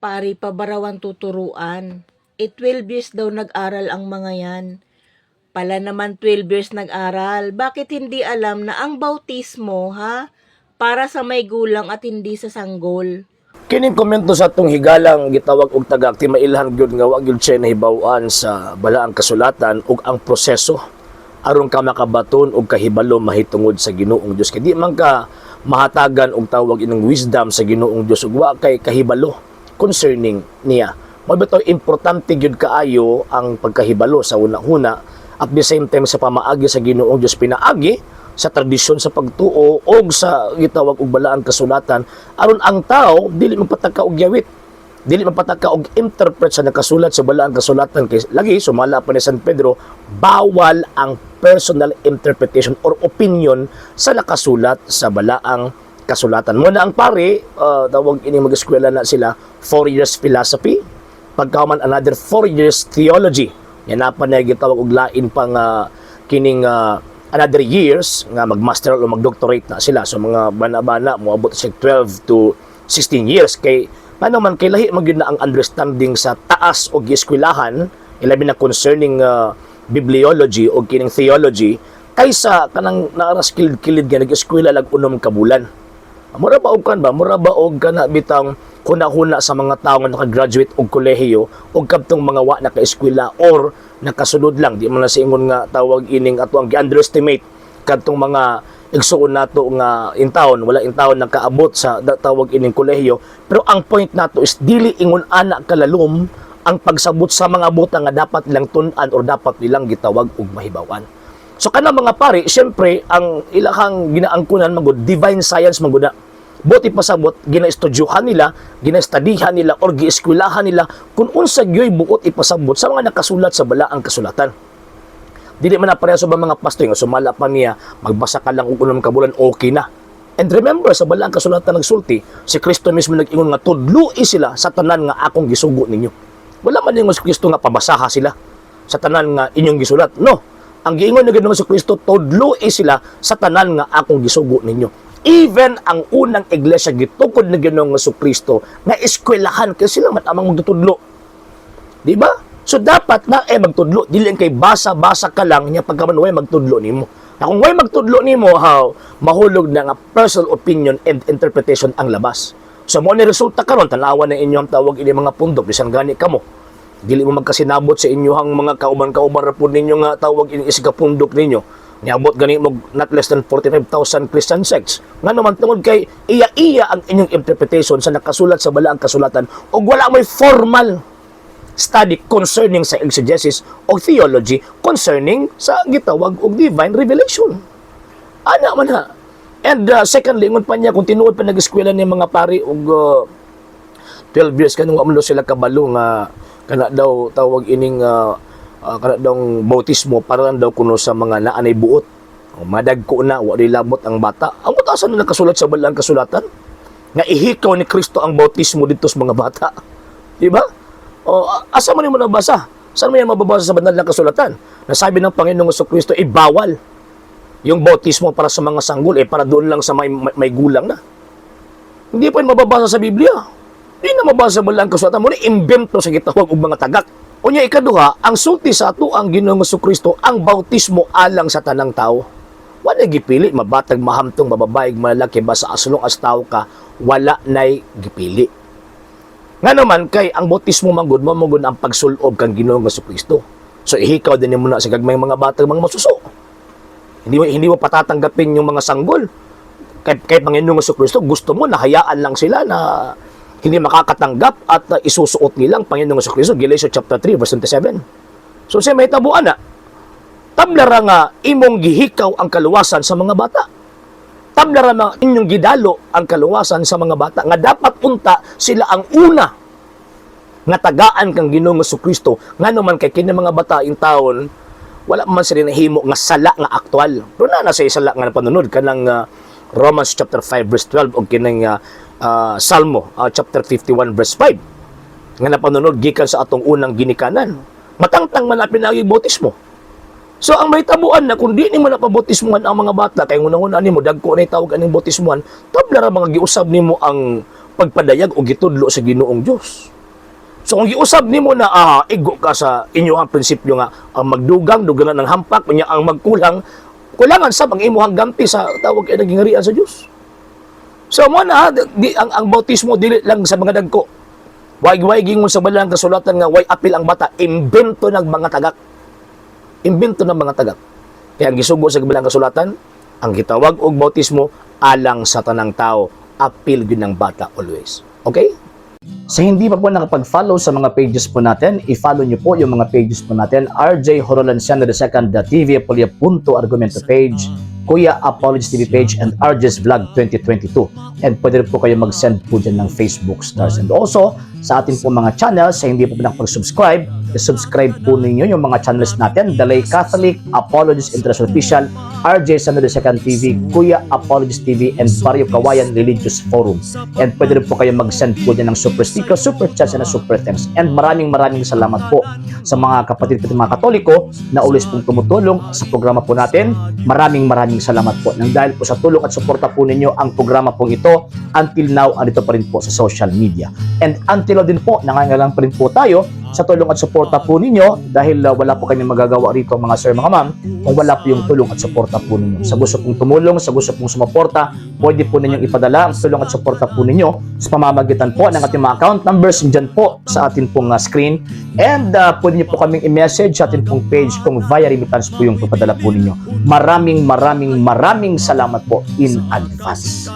pari pabarawan tuturuan. 12 years daw nag-aral ang mga yan. Pala naman 12 years nag-aral. Bakit hindi alam na ang bautismo, ha? Para sa may gulang at hindi sa sanggol. Kining komento sa atong higalang gitawag og tagak ti mailhan gyud nga wa gyud siya nahibaw-an sa balaang kasulatan ug ang proseso aron ka makabaton og kahibalo mahitungod sa Ginoong Dios. Kay di man ka mahatagan og tawag ining wisdom sa Ginoong Dios ug wa kay kahibalo concerning niya. Mao bitaw importante gyud kaayo ang pagkahibalo sa una-una at the same time sa pamaagi sa Ginoong Dios pinaagi sa tradisyon sa pagtuo o sa gitawag og balaang kasulatan aron ang tao dili magpataka og yawit, dili magpataka og interpret sa nakasulat sa balaang kasulatan. Kay lagi sumala pa ni San Pedro, bawal ang personal interpretation or opinion sa nakasulat sa balaang kasulatan. Muna ang pari tawag ini mag-eskwela na sila 4 years philosophy, pagkahuman another 4 years theology. Yan na pa na gitawag og lain pang kining another years nga magmaster o magdoctorate na sila. So mga bana-bana moabot sa 12 to 16 years kay ano man kay lahi magyud na ang understanding sa taas og eskwelahan ilabi na concerning bibliology o kining theology kaysa kanang naaras kilid-kilid nga nag-eskwela lag unom ka bulan. Mura ba og kan ba? Mura ba og kana bitang huna-huna sa mga tawo nga naka-graduate og kolehiyo og kadtong mga wa naka-eskwela or nakasunod lang, di man na sa ingon nga tawag ining ato ang gi-underestimate kadtong mga igsuon nato nga in town, wala in town nakaabot sa tawag ining kolehiyo. Pero ang point nato is dili ingon ana kalalom ang pagsabot sa mga buta nga dapat nilang tun-an or dapat nilang gitawag og mahibawan. So kana mga pari, syempre ang ilahang ginaangkunan magud divine science magud. Buti pasabot ginaestudyuhan nila, ginastudihan nila or gieskwelahan nila kung unsa gyoy buot ipasabot sa mga nakasulat sa balaang kasulatan. Dili man na pareho sa mga pastor nga sumala pa niya magbasa ka lang og unom ka bulan okay na. And remember sa balaang kasulatan nagsulti, si Kristo mismo nag-ingon nga tudloi sila sa tanan nga akong gisugo ninyo. Wala man yung si Kristo nga pabasaha sila sa tanan nga inyong gisulat. No. Ang giingon ni Ginoong Kristo tudloi sila sa tanan nga akong gisugo ninyo. Even ang unang iglesia gitukod na Ginoong Kristo na eskwelahan kay sila man amang magtutudlo. Di ba? So dapat na magtudlo dili kay basa-basa ka lang nya pagkaman way magtudlo nimo. Na kung way magtudlo nimo mahulog na nga personal opinion and interpretation ang labas. So mo ni resulta karon tanawan na inyong tawag ini mga pundok bisan gani kamo. Dili mo magkasinabot sa inyong mga kauban-kauban ra pud ninyo nga tawag ini isga pundok ninyo. Niabot gani mo not less than 45,000 Christian sects. Nga naman tungod kay iya-iya ang inyong interpretation sa nakasulat sa balaang kasulatan o wala may formal study concerning sa exegesis o theology concerning sa gitawag og divine revelation. Ana man ha. And secondly, ngon pa niya kung tinuod pa nag-eskwela ni mga pari og 12 years kanung amlo sila kabalo nga kana daw tawag ining kana daw bautismo para lang daw kuno sa mga naanay buot. Madagko na, wa labot ang bata. Ang butasan na nakasulat sa balaang kasulatan nga ihikaw ni Kristo ang bautismo dito sa mga bata. Di ba? Asa man mo nabasa? Saan mo yan mababasa sa banal na kasulatan? Nasabi ng Panginoong Kristo, bawal yung bautismo para sa mga sanggol, para doon lang sa may gulang na. Hindi pa yun mababasa sa Biblia. Hindi na mabasa sa balaang kasulatan. Muna imbento sa gitawag og mga tagak. Unya ikaduha, ang sulti sa ato ang Ginoong Kristo ang bautismo alang sa tanang tao. Wala gipili mabatag mahamtong mababaig malaki basta as long as tao ka wala nay gipili. Nga naman kay ang bautismo manggod mo ang pagsulob kang Ginoong Kristo. So ihikaw din mo na sa gagmayng mga batang mga masuso. Hindi mo patatanggapin yung mga sanggol. Kay Panginoong Kristo gusto mo na hayaan lang sila na hindi makakatanggap at isusuot nilang Panginoong Kristo. Galatians chapter 3 verse 27. So siya may tabuan na. Tablara nga imong gihikaw ang kaluwasan sa mga bata. Tablara nga inyong gidalo ang kaluwasan sa mga bata nga dapat unta sila ang una nga tagaan kang Ginoong Kristo. Ngano man kay kini mga bata in taon wala man sila nahimo nga sala nga aktual. Pero na sa sala nga panunod kanang Romans chapter 5 verse 12 o kinang Salmo chapter 51 verse 5 nga napanunod gikan sa atong unang ginikanan. Matangtang man na pinagi bautismo. So ang may tabuan na kung di nimo napabautismuhan ang mga bata kay ngunang-una nimo dagko na tawag aning bautismuhan, tabla ra mga giusab nimo ang pagpadayag o gitudlo sa Ginoong Dios. So kung giusab nimo na igo ka sa inyong prinsipyo nga ang magdugang dugangan ng hampak unya ang magkulang kulangan sa ang imuhang gampi sa tawag kay naging harian sa Dios. So mo na ang bautismo dili lang sa mga dagko. Way gingon sa balang kasulatan nga way apil ang bata, imbento ng mga tagak. Imbento ng mga tagak. Kaya ang gisugo sa balang kasulatan, ang gitawag og bautismo alang sa tanang tao, apil gyud ng bata always. Okay? Sa hindi pa po nakapag-follow sa mga pages po natin, i-follow nyo po yung mga pages po natin, RJ Horolanciano II, TV Apolia Punto Argumento page, Kuya Apologist TV page, and RJ's Vlog 2022. And pwede rin po kayo mag-send po dyan ng Facebook stars. And also, sa ating po mga channels, sa hindi po nakapag-subscribe, i-subscribe po ninyo yung mga channels natin, Dalay Catholic, Apologist International Official, RJ Sano II TV, Kuya Apologist TV, and Barrio Kawayan Religious Forum. And pwede rin po kayo mag-send po dyan ng super sticker, super chats, and super thanks. And maraming salamat po sa mga kapatid ko mga Katoliko na always pong tumutulong sa programa po natin. Maraming salamat po. Nang dahil po sa tulong at suporta po ninyo, ang programa pong ito, until now, andito pa rin po sa social media. And until now din po, nangangailangan pa rin po tayo sa tulong at suporta po ninyo dahil wala po kami magagawa rito mga sir, mga ma'am, kung wala po yung tulong at suporta po ninyo. Sa gusto pong tumulong, sa gusto pong sumuporta, pwede po ninyong ipadala ang tulong at suporta po ninyo sa pamamagitan po ng ating mga account numbers dyan po sa ating pong screen. And pwede nyo po kaming i-message sa ating pong page kung via remittance po yung ipadala po ninyo. Maraming salamat po in advance.